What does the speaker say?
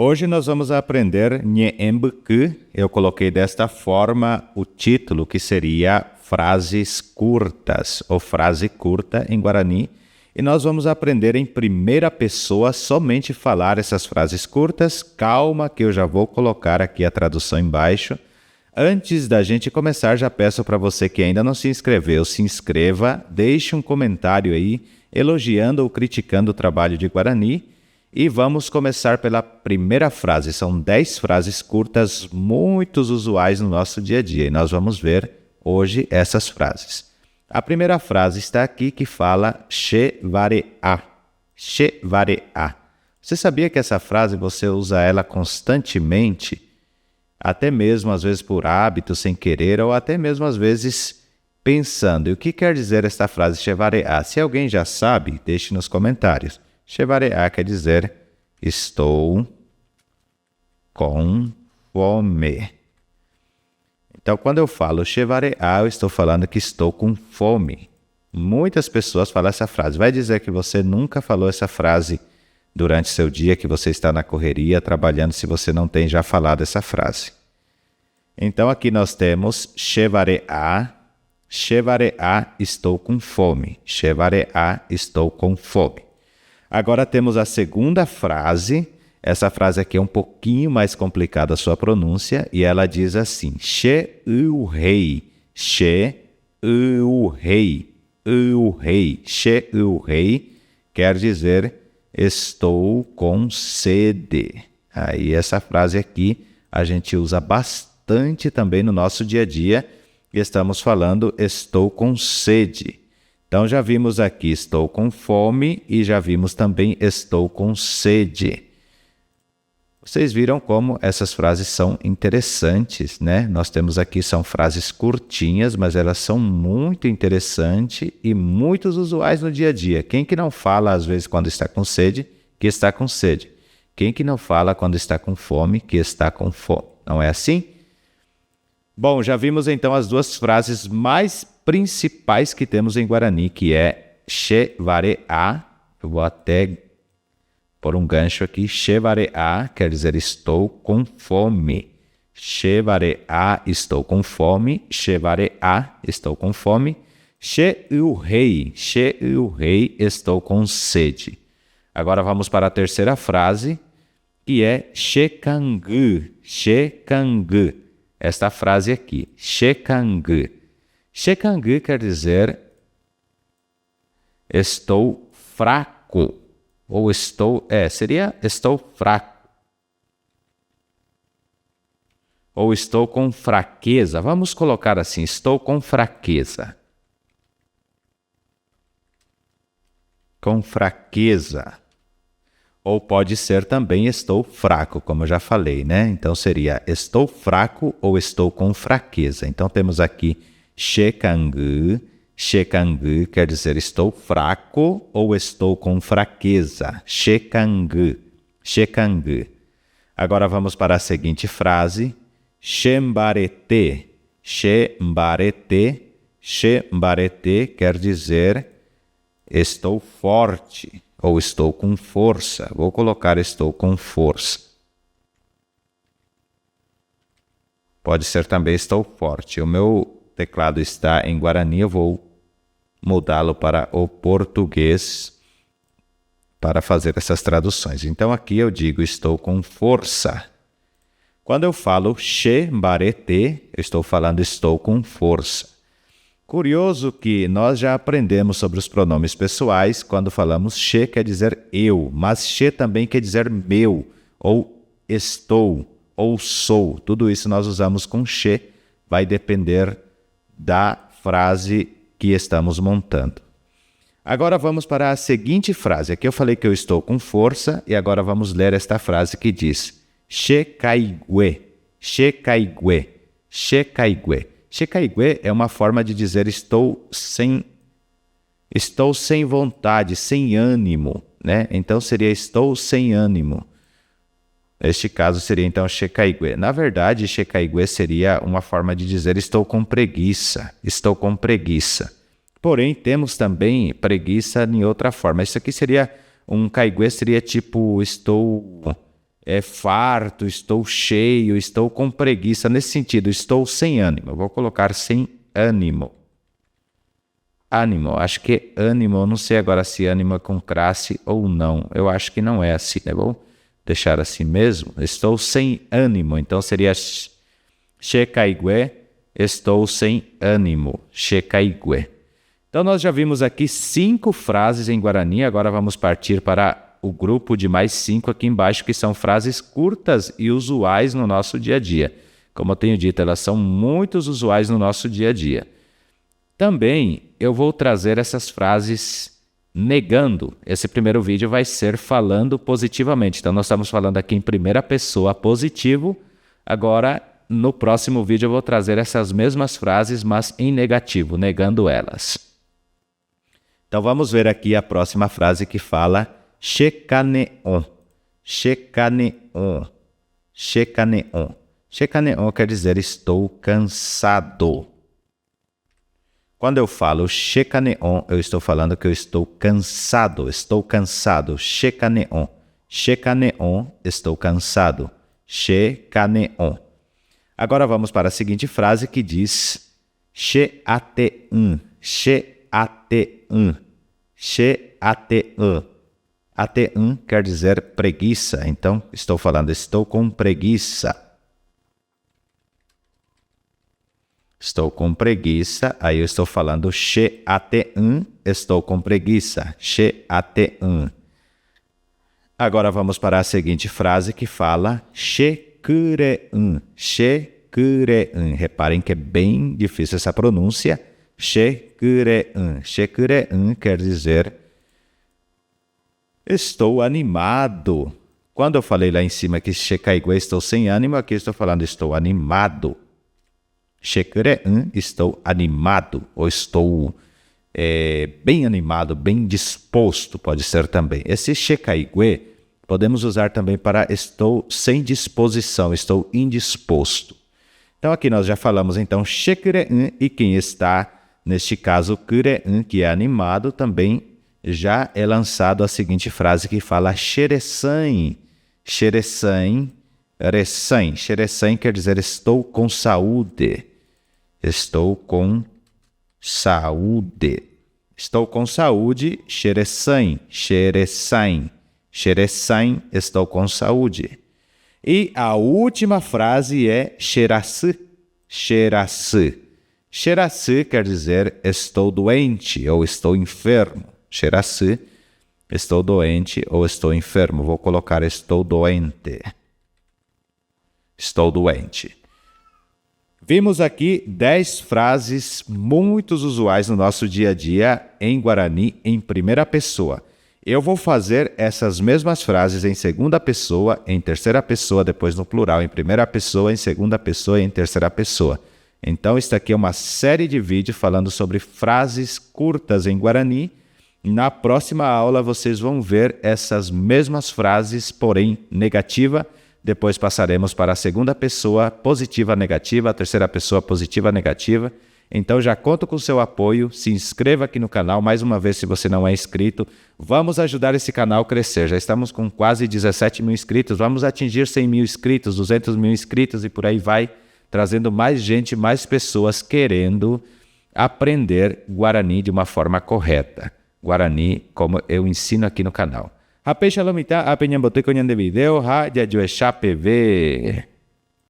Hoje nós vamos aprender Nyembuku. Eu coloquei desta forma o título, que seria frases curtas, ou frase curta em Guarani. E nós vamos aprender em primeira pessoa somente falar essas frases curtas. Calma que eu já vou colocar aqui a tradução embaixo. Antes da gente começar, já peço para você que ainda não se inscreveu, se inscreva, deixe um comentário aí, elogiando ou criticando o trabalho de Guarani. E vamos começar pela primeira frase. São 10 frases curtas muito usuais no nosso dia a dia. E nós vamos ver hoje essas frases. A primeira frase está aqui que fala Shevare'a. Shevare'a. Você sabia que essa frase você usa ela constantemente? Até mesmo às vezes por hábito, sem querer, ou até mesmo às vezes pensando. E o que quer dizer esta frase Shevare'a? Se alguém já sabe, deixe nos comentários. Shevare'a quer dizer estou com fome. Então, quando eu falo Shevare'a, eu estou falando que estou com fome. Muitas pessoas falam essa frase. Vai dizer que você nunca falou essa frase durante seu dia, que você está na correria, trabalhando, se você não tem já falado essa frase. Então, aqui nós temos Shevare'a. Shevare'a, estou com fome. Shevare'a, estou com fome. Agora temos a segunda frase. Essa frase aqui é um pouquinho mais complicada a sua pronúncia e ela diz assim: She'urei, She'urei, Urei, She'urei quer dizer estou com sede. Aí essa frase aqui a gente usa bastante também no nosso dia a dia e estamos falando estou com sede. Então, já vimos aqui estou com fome e já vimos também estou com sede. Vocês viram como essas frases são interessantes, né? Nós temos aqui, são frases curtinhas, mas elas são muito interessantes e muito usuais no dia a dia. Quem que não fala, às vezes, quando está com sede, que está com sede? Quem que não fala quando está com fome, que está com fome? Não é assim? Bom, já vimos então as duas frases mais principais que temos em Guarani, que é Shevare'a. Eu vou até pôr um gancho aqui. Shevare'a quer dizer estou com fome. Shevare'a, estou com fome. Shevare'a, estou com fome. She'urei, She'urei, estou com sede. Agora vamos para a terceira frase, que é Shekangu, Shekangu. Esta frase aqui, Shekangu. Shekangu quer dizer estou fraco. Ou seria estou fraco. Ou estou com fraqueza. Vamos colocar assim, estou com fraqueza. Com fraqueza. Ou pode ser também estou fraco, como eu já falei, né? Então seria estou fraco ou estou com fraqueza. Então temos aqui Shekangu. Shekangu quer dizer estou fraco ou estou com fraqueza. Shekangu. Shekangu. Agora vamos para a seguinte frase. Shembarete. Shembarete. Shembarete quer dizer estou forte ou estou com força. Vou colocar estou com força. Pode ser também estou forte. O meu teclado está em Guarani, eu vou mudá-lo para o português para fazer essas traduções. Então aqui eu digo estou com força. Quando eu falo Shembarete, eu estou falando estou com força. Curioso que nós já aprendemos sobre os pronomes pessoais. Quando falamos she quer dizer eu, mas she também quer dizer meu, ou estou, ou sou. Tudo isso nós usamos com she, vai depender da frase que estamos montando. Agora vamos para a seguinte frase. Aqui eu falei que eu estou com força e agora vamos ler esta frase que diz Shekaigue, Shekaigue, Shekaigue. Shekaigue é uma forma de dizer estou sem vontade, sem ânimo, né? Então seria estou sem ânimo. Neste caso seria então Shekaigue. Na verdade, Shekaigue seria uma forma de dizer estou com preguiça, estou com preguiça. Porém, temos também preguiça em outra forma. Isso aqui seria, um caigue seria tipo estou farto, estou cheio, estou com preguiça. Nesse sentido, estou sem ânimo. Eu vou colocar sem ânimo. Ânimo, acho que ânimo, não sei agora se ânimo é com classe ou não. Eu acho que não é assim, né? Vou deixar assim mesmo. Estou sem ânimo, então seria shekaigue, estou sem ânimo, shekaigue. Então nós já vimos aqui 5 frases em Guarani, agora vamos partir para o grupo de mais 5 aqui embaixo, que são frases curtas e usuais no nosso dia a dia. Como eu tenho dito, elas são muito usuais no nosso dia a dia. Também eu vou trazer essas frases negando. Esse primeiro vídeo vai ser falando positivamente. Então nós estamos falando aqui em primeira pessoa positivo. Agora, no próximo vídeo eu vou trazer essas mesmas frases, mas em negativo, negando elas. Então vamos ver aqui a próxima frase que fala shekaneon. Shekaneon. Shekaneon. Shekaneon quer dizer estou cansado. Quando eu falo shekaneon, eu estou falando que eu estou cansado. Estou cansado. Shekaneon. Shekaneon, estou cansado. Shekaneon. Agora vamos para a seguinte frase que diz sheateun. Sheateun. Sheateun. Ateun quer dizer preguiça. Então, estou falando, estou com preguiça. Estou com preguiça, aí eu estou falando sheateun, estou com preguiça, sheateun. Agora vamos para a seguinte frase que fala shekureun, shekureun. Reparem que é bem difícil essa pronúncia, shekureun. Shekureun quer dizer estou animado. Quando eu falei lá em cima que shekaigue, estou sem ânimo, aqui eu estou falando estou animado. Shekureun, estou animado, ou estou bem animado, bem disposto, pode ser também. Esse shekaigue podemos usar também para estou sem disposição, estou indisposto. Então aqui nós já falamos então shekureun, e quem está, neste caso, kureun, que é animado, também já é lançado a seguinte frase que fala sheresan. Sheresan, resan. Sheresan quer dizer estou com saúde. Estou com saúde. Estou com saúde, sheresan, sheresan. Sheresan, estou com saúde. E a última frase é sherasu, sherasu. Sherasu quer dizer estou doente ou estou enfermo. Sherasu, estou doente ou estou enfermo. Vou colocar estou doente. Estou doente. Vimos aqui 10 frases muito usuais no nosso dia a dia em Guarani em primeira pessoa. Eu vou fazer essas mesmas frases em segunda pessoa, em terceira pessoa, depois no plural, em primeira pessoa, em segunda pessoa e em terceira pessoa. Então, isso aqui é uma série de vídeos falando sobre frases curtas em Guarani. Na próxima aula, vocês vão ver essas mesmas frases, porém negativa. Depois passaremos para a segunda pessoa positiva, negativa, a terceira pessoa positiva, negativa. Então já conto com o seu apoio, se inscreva aqui no canal, mais uma vez se você não é inscrito. Vamos ajudar esse canal a crescer, já estamos com quase 17 mil inscritos, vamos atingir 100 mil inscritos, 200 mil inscritos e por aí vai, trazendo mais gente, mais pessoas querendo aprender Guarani de uma forma correta. Guarani, como eu ensino aqui no canal. Hape shalom ita, ape nyambote konyan de video, ha jajuesha PV.